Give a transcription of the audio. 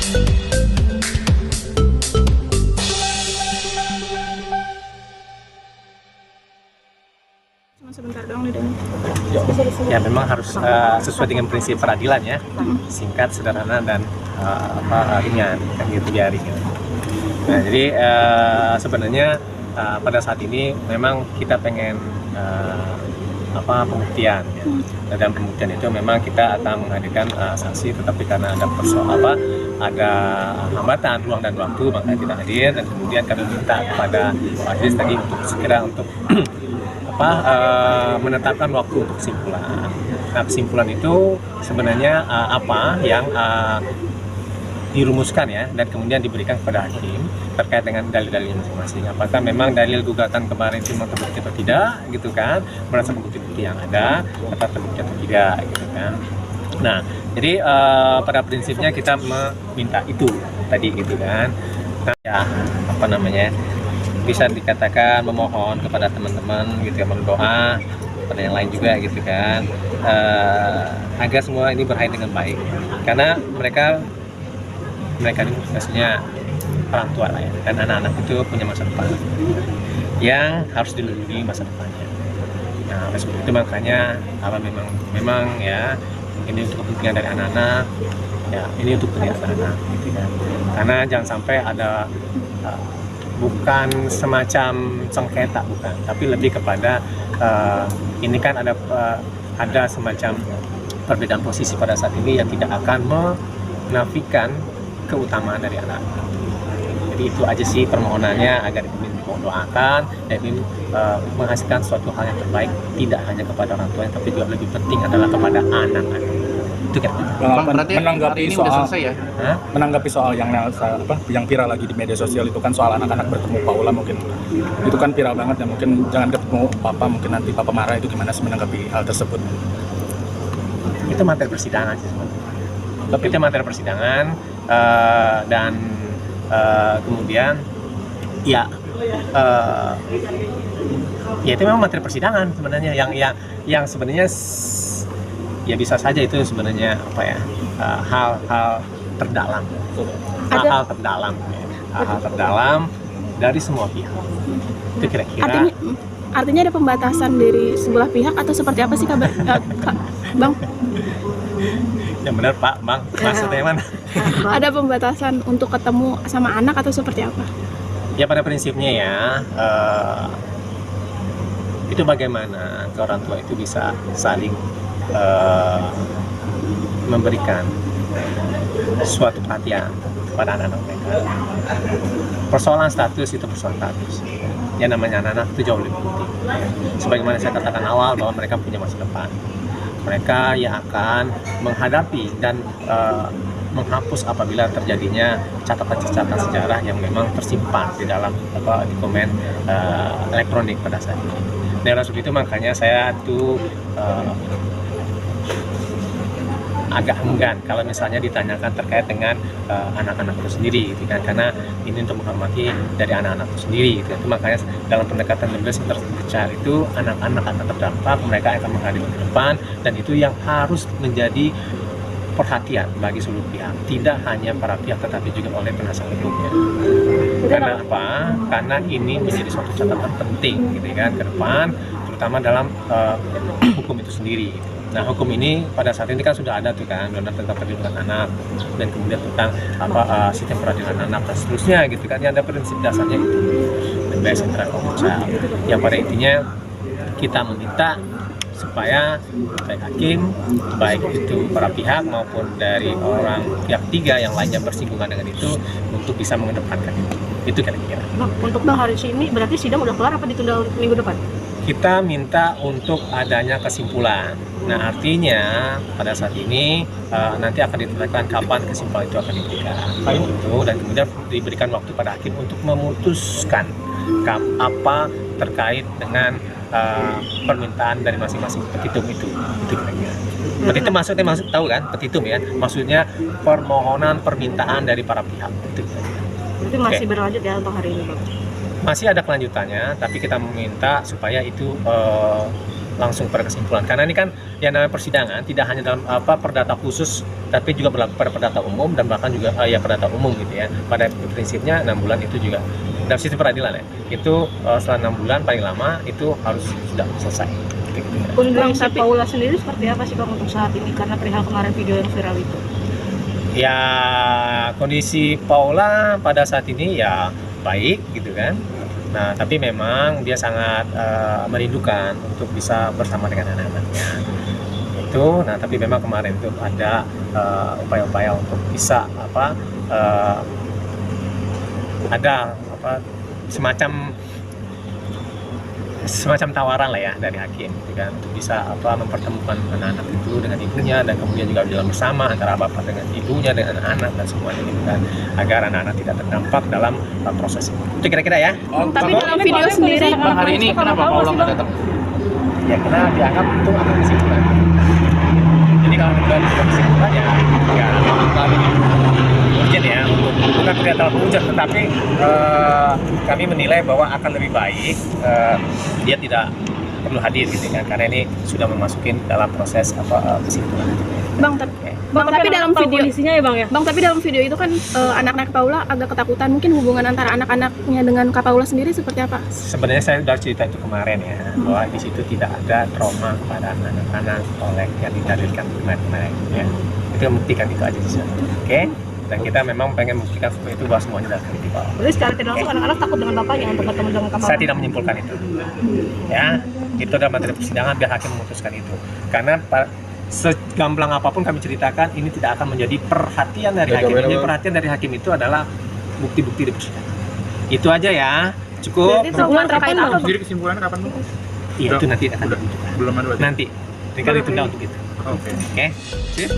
Cuma sebentar doang nih dengan. Ya memang harus sesuai dengan prinsip peradilan ya, singkat, sederhana dan ringan, kan gitu ya ringan. Nah jadi sebenarnya pada saat ini memang kita pengen pembuktian ya. Dan pembuktian itu memang kita akan menghadirkan saksi, tetapi karena ada ada hambatan ruang dan waktu maka kita hadir, dan kemudian kami minta kepada majelis tadi untuk segera untuk menetapkan waktu untuk kesimpulan. Nah kesimpulan itu sebenarnya apa yang dirumuskan ya, dan kemudian diberikan kepada hakim terkait dengan dalil-dalilnya masing-masing. Apakah memang dalil gugatan kemarin itu memang terbukti atau tidak, gitu kan? Berdasarkan bukti-bukti yang ada, dapat terbukti atau tidak, gitu kan? Nah, jadi pada prinsipnya kita meminta itu tadi, gitu kan? Nah, ya bisa dikatakan memohon kepada teman-teman gitu ya, berdoa pada yang lain juga gitu kan, agar semua ini berakhir dengan baik, karena mereka ini maksudnya orang tua lah ya, dan anak-anak itu punya masa depan yang harus dilindungi masa depannya. Nah oleh sebab itu makanya memang ya ini untuk kepentingan dari anak-anak ya, ini untuk kepentingan anak gitu kan, karena jangan sampai ada bukan semacam sengketa, bukan, tapi lebih kepada ini kan ada semacam perbedaan posisi pada saat ini yang tidak akan menafikan keutamaan dari anak. Jadi itu aja sih permohonannya, agar doakan dan ini menghasilkan suatu hal yang terbaik, tidak hanya kepada orang tuanya tapi juga lebih penting adalah kepada anak-anak. Itu kan. Menanggapi ini soal selesai ya? Menanggapi soal yang viral lagi di media sosial itu kan soal anak-anak bertemu Paula, mungkin itu kan viral banget ya, mungkin jangan ketemu papa, mungkin nanti papa marah, itu gimana sih menanggapi hal tersebut? Itu materi persidangan sih sebenarnya. Itu materi persidangan dan kemudian ya itu memang materi persidangan sebenarnya yang sebenarnya ya bisa saja itu sebenarnya hal-hal terdalam, hal-hal terdalam dari semua pihak. Itu kira-kira. Artinya ada pembatasan dari sebelah pihak atau seperti apa sih kabar, Bang? Yang benar Pak, Bang, maksudnya mana? Ada pembatasan untuk ketemu sama anak atau seperti apa? Ya pada prinsipnya ya, itu bagaimana ke orang tua itu bisa saling memberikan suatu perhatian kepada anak-anak mereka. Persoalan status itu persoalan status. Ya namanya anak-anak itu jauh lebih penting. Sebagaimana saya katakan awal bahwa mereka punya masa depan. Mereka yang akan menghadapi dan menghapus apabila terjadinya catatan-catatan sejarah yang memang tersimpan di dalam dokumen elektronik pada saat ini. Nah, oleh itu makanya saya tuh agak enggan kalau misalnya ditanyakan terkait dengan anak-anak itu sendiri, gitu kan? Karena ini untuk menghormati dari anak-anak itu sendiri, gitu. Itu makanya dalam pendekatan legal center itu anak-anak akan terdampak, mereka akan menghadapi ke depan, dan itu yang harus menjadi perhatian bagi seluruh pihak, tidak hanya para pihak tetapi juga oleh penasihat hukumnya. Karena apa? Karena ini menjadi suatu catatan penting, gitu kan, ke depan, terutama dalam hukum itu sendiri. Nah hukum ini pada saat ini kan sudah ada tuh kan, undang-undang tentang perlindungan anak, dan kemudian tentang sistem peradilan anak dan seterusnya, gitu kan, yang ada prinsip dasarnya itu bebas intrakomunal. Yang pada intinya kita meminta supaya baik hakim, baik itu para pihak maupun dari orang pihak tiga yang lainnya bersinggungan dengan itu untuk bisa mengedepankan itu. Itu kira-kira. Untuk hari ini berarti sidang udah kelar apa ditunda minggu depan? Kita minta untuk adanya kesimpulan. Nah artinya pada saat ini nanti akan ditetapkan kapan kesimpulan itu akan diberikan. Dan kemudian diberikan waktu pada hakim untuk memutuskan apa terkait dengan permintaan dari masing-masing petitum itu kira-kira. Petitum maksudnya tahu kan, petitum ya, maksudnya permohonan permintaan dari para pihak itu. Jadi masih berlanjut ya untuk hari ini, Bang? Masih ada kelanjutannya, tapi kita meminta supaya itu langsung pada kesimpulan. Karena ini kan yang namanya persidangan tidak hanya dalam perdata khusus, tapi juga berlaku pada perdata umum dan bahkan juga ya perdata umum gitu ya. Pada prinsipnya 6 bulan itu juga dalam sistem peradilan ya. Itu setelah 6 bulan paling lama itu harus sudah selesai. Kondisi Paula sendiri seperti apa sih Bang untuk saat ini karena perihal kemarin video yang viral itu? Ya kondisi Paula pada saat ini ya baik gitu kan. Nah tapi memang dia sangat merindukan untuk bisa bersama dengan anak-anaknya itu. Nah tapi memang kemarin itu ada upaya-upaya untuk bisa ada semacam tawaran lah ya dari hakim gitu kan, untuk bisa mempertemukan anak-anak itu dengan ibunya dan kemudian juga jalan bersama antara bapak dengan ibunya dengan anak-anak dan semuanya gitu kan, agar anak-anak tidak terdampak dalam proses itu kira-kira ya. Tapi dalam video sendiri Bang, hari ini kenapa Paula nggak datang? Ya karena dianggap itu akan kesimpulan. Jadi kalau sudah kesimpulan ya kami urgent ya, bukan tidak terlalu urgent, tetapi kami menilai bahwa akan lebih baik dia tidak perlu hadir gitu kan, karena ini sudah memasukin dalam proses kesimpulan. Bang, tapi dalam video kondisinya ya Bang ya? Bang, tapi dalam video itu kan anak-anak Paula agak ketakutan. Mungkin hubungan antara anak-anaknya dengan Kak Paula sendiri seperti apa? Sebenarnya saya sudah cerita itu kemarin ya, bahwa di situ tidak ada trauma pada anak-anak oleh yang didalilkan kemarin ya. Itu membuktikan itu aja sih. Oke? Dan kita memang pengen membuktikan seperti itu bahwa semuanya sudah terjadi. Berarti secara tidak langsung anak-anak takut dengan bapaknya untuk bertemu dengan Kak Paula? Saya tidak menyimpulkan itu. Ya, itu adalah materi persidangan biar hakim memutuskan itu. Karena segamblang apapun kami ceritakan, ini tidak akan menjadi perhatian dari hakim. Ini perhatian dari hakim itu adalah bukti-bukti di persidangan. Itu aja ya, cukup. Jadi kesimpulan terkait apa? Sendiri kesimpulannya kapan Bang? Iya, itu nanti akan ditunjukkan. Belum ada. Nanti, kita ditunda untuk itu. Oke. Oke. Sip.